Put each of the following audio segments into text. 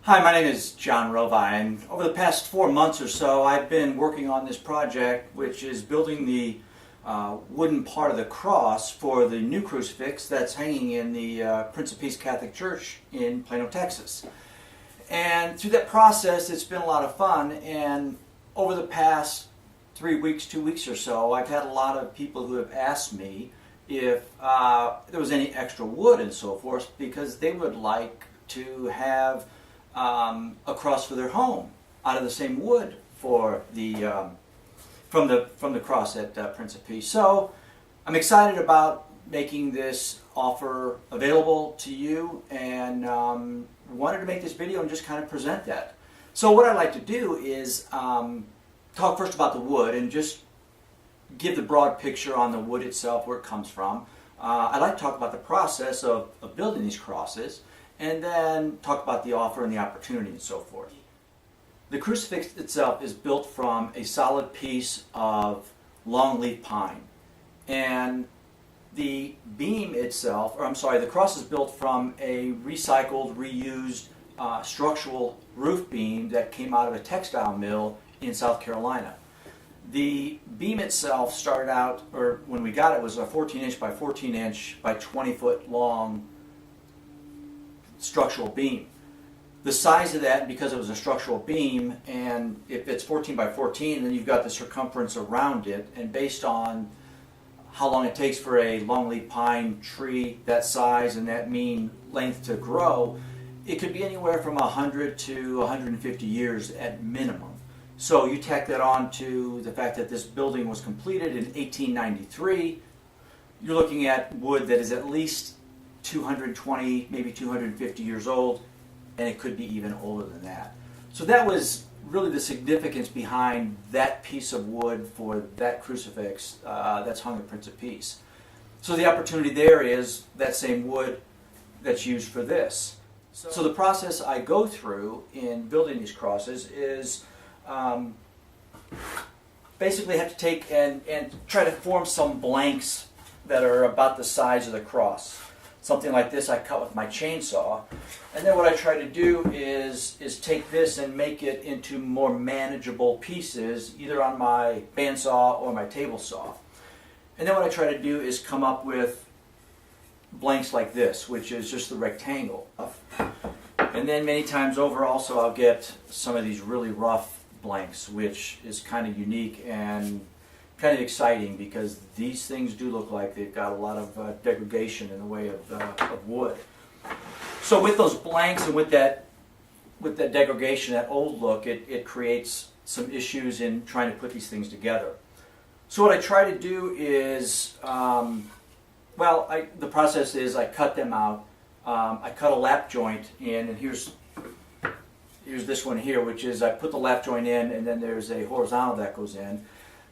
Hi, my name is John Rovi, and over the past 4 months or so, I've been working on this project, which is building the wooden part of the cross for the new crucifix that's hanging in the Prince of Peace Catholic Church in Plano, Texas. And through that process, it's been a lot of fun, and over the past 3 weeks, 2 weeks or so, I've had a lot of people who have asked me if there was any extra wood and so forth, because they would like to have a cross for their home out of the same wood for the from the cross at Prince of Peace. So I'm excited about making this offer available to you, and wanted to make this video and just kind of present that. So what I'd like to do is talk first about the wood and just give the broad picture on the wood itself, where it comes from. I'd like to talk about the process of building these crosses, and then talk about the offer and the opportunity and so forth. The crucifix itself is built from a solid piece of longleaf pine, and the beam itself, the cross is built from a recycled, reused structural roof beam that came out of a textile mill in South Carolina. The beam itself started out, or when we got it, was a 14-inch by 14-inch by 20-foot long structural beam. The size of that, because it was a structural beam, and if it's 14 by 14, then you've got the circumference around it, and based on how long it takes for a longleaf pine tree that size and that mean length to grow, it could be anywhere from 100 to 150 years at minimum. So you tack that on to the fact that this building was completed in 1893, you're looking at wood that is at least 220, maybe 250 years old, and it could be even older than that. So that was really the significance behind that piece of wood for that crucifix that's hung at Prince of Peace. So the opportunity there is that same wood that's used for this. So the process I go through in building these crosses is basically have to take and try to form some blanks that are about the size of the cross. Something like this I cut with my chainsaw, and then what I try to do is take this and make it into more manageable pieces, either on my bandsaw or my table saw. And then what I try to do is come up with blanks like this, which is just the rectangle. And then many times over also I'll get some of these really rough blanks, which is kind of unique and kind of exciting, because these things do look like they've got a lot of degradation in the way of wood. So with those blanks and with that degradation, that old look, it creates some issues in trying to put these things together. So what I try to do is, the process is I cut them out. I cut a lap joint in, and here's this one here, which is I put the lap joint in, and then there's a horizontal that goes in.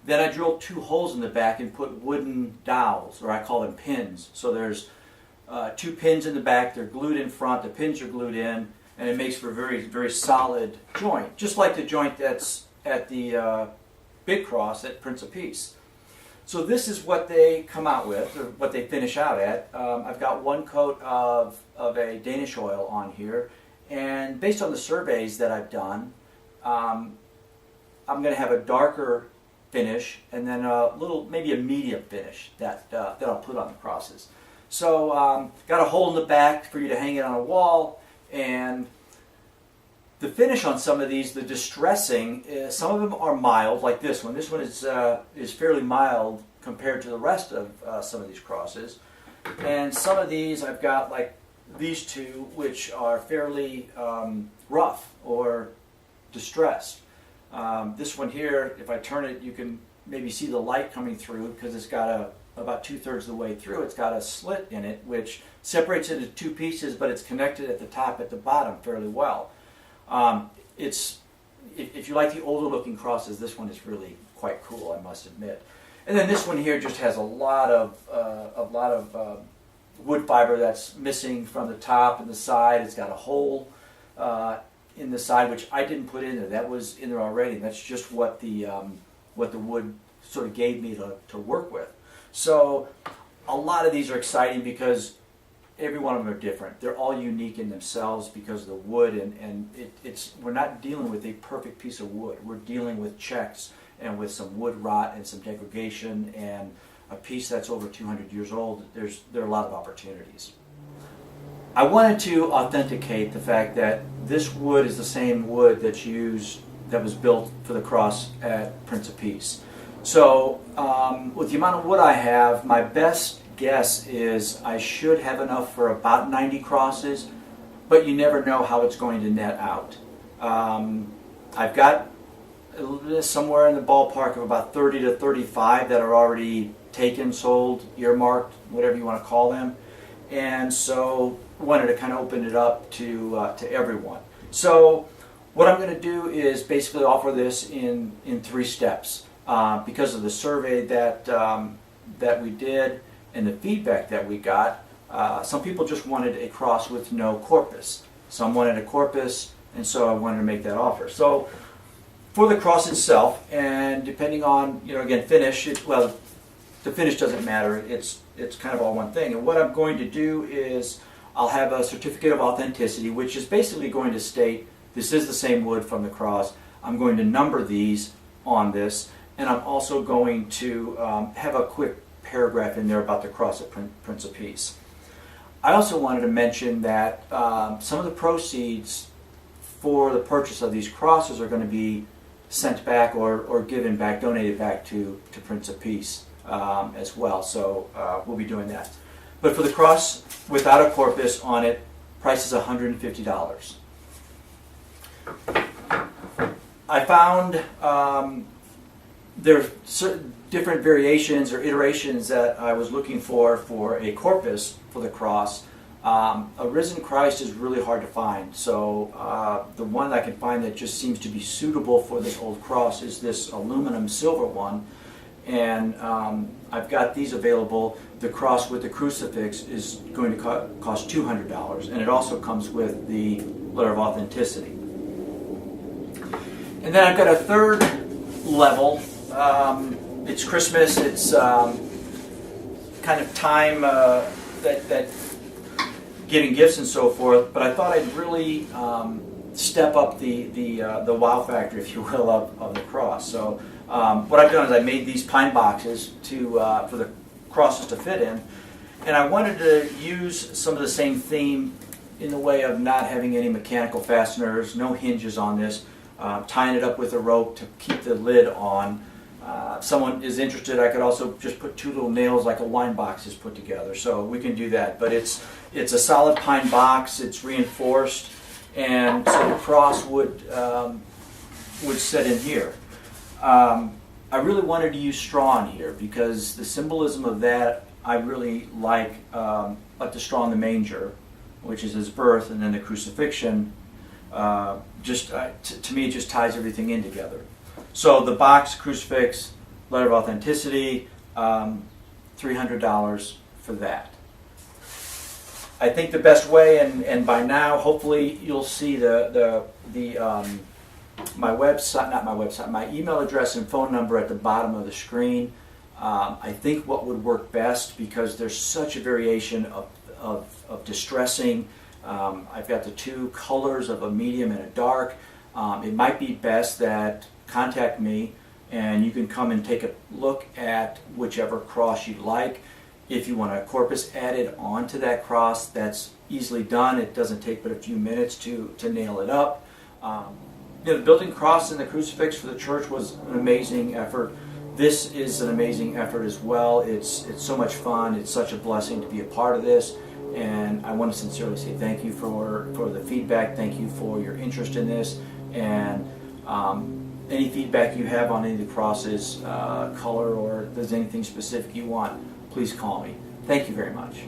Then I drilled 2 holes in the back and put wooden dowels, or I call them pins. So there's 2 pins in the back, they're glued in front, the pins are glued in, and it makes for a very, very solid joint, just like the joint that's at the big cross at Prince of Peace. So this is what they come out with, or what they finish out at. I've got 1 coat of a Danish oil on here, and based on the surveys that I've done, I'm going to have a darker finish, and then maybe a medium finish that I'll put on the crosses. So got a hole in the back for you to hang it on a wall, and the finish on some of these, the distressing, some of them are mild, like this one. This one is fairly mild compared to the rest of some of these crosses, and some of these I've got, like these 2, which are fairly rough or distressed. This one here, if I turn it, you can maybe see the light coming through, because it's got about 2/3 of the way through. It's got a slit in it, which separates it into 2 pieces, but it's connected at the top, at the bottom, fairly well. If you like the older looking crosses, this one is really quite cool, I must admit. And then this one here just has a lot of wood fiber that's missing from the top and the side. It's got a hole in the side, which I didn't put in there. That was in there already. That's just what the wood sort of gave me to work with. So a lot of these are exciting because every one of them are different. They're all unique in themselves because of the wood, and we're not dealing with a perfect piece of wood. We're dealing with checks and with some wood rot and some degradation, and a piece that's over 200 years old. There are a lot of opportunities. I wanted to authenticate the fact that this wood is the same wood that was built for the cross at Prince of Peace. So with the amount of wood I have, my best guess is I should have enough for about 90 crosses, but you never know how it's going to net out. I've got somewhere in the ballpark of about 30 to 35 that are already taken, sold, earmarked, whatever you want to call them, and so wanted to kind of open it up to everyone. So what I'm going to do is basically offer this in 3 steps because of the survey that we did and the feedback that we got. Some people just wanted a cross with no corpus. Some wanted a corpus, and so I wanted to make that offer. So for the cross itself, and depending on, again, finish, the finish doesn't matter. It's kind of all one thing. And what I'm going to do is I'll have a certificate of authenticity, which is basically going to state this is the same wood from the cross. I'm going to number these on this, and I'm also going to have a quick paragraph in there about the cross at Prince of Peace. I also wanted to mention that some of the proceeds for the purchase of these crosses are going to be sent back or given back, donated back to Prince of Peace as well. So we'll be doing that. But for the cross without a corpus on it, price is $150. I found there's certain different variations or iterations that I was looking for a corpus for the cross. A risen Christ is really hard to find, so the one that I can find that just seems to be suitable for this old cross is this aluminum silver one, and I've got these available. The cross with the crucifix is going to cost $200, and it also comes with the letter of authenticity. And then I've got a third level. It's Christmas. It's kind of time that giving gifts and so forth. But I thought I'd really step up the wow factor, if you will, of the cross. So what I've done is I made these pine boxes for the crosses to fit in, and I wanted to use some of the same theme in the way of not having any mechanical fasteners, no hinges on this, tying it up with a rope to keep the lid on. If someone is interested, I could also just put 2 little nails like a wine box is put together, so we can do that. But it's a solid pine box. It's reinforced, and so the cross would sit in here. I really wanted to use straw in here because the symbolism of that I really like the straw in the manger, which is his birth, and then the crucifixion. To me, it just ties everything in together. So the box, crucifix, letter of authenticity, $300 for that. I think the best way, and by now, hopefully, you'll see my email address and phone number at the bottom of the screen. I think what would work best, because there's such a variation of distressing. I've got the 2 colors of a medium and a dark. It might be best that contact me and you can come and take a look at whichever cross you'd like. If you want a corpus added onto that cross, that's easily done. It doesn't take but a few minutes to nail it up. The building cross and the crucifix for the church was an amazing effort. This is an amazing effort as well. It's so much fun. It's such a blessing to be a part of this. And I want to sincerely say thank you for the feedback. Thank you for your interest in this. And any feedback you have on any of the crosses, color, or if there's anything specific you want, please call me. Thank you very much.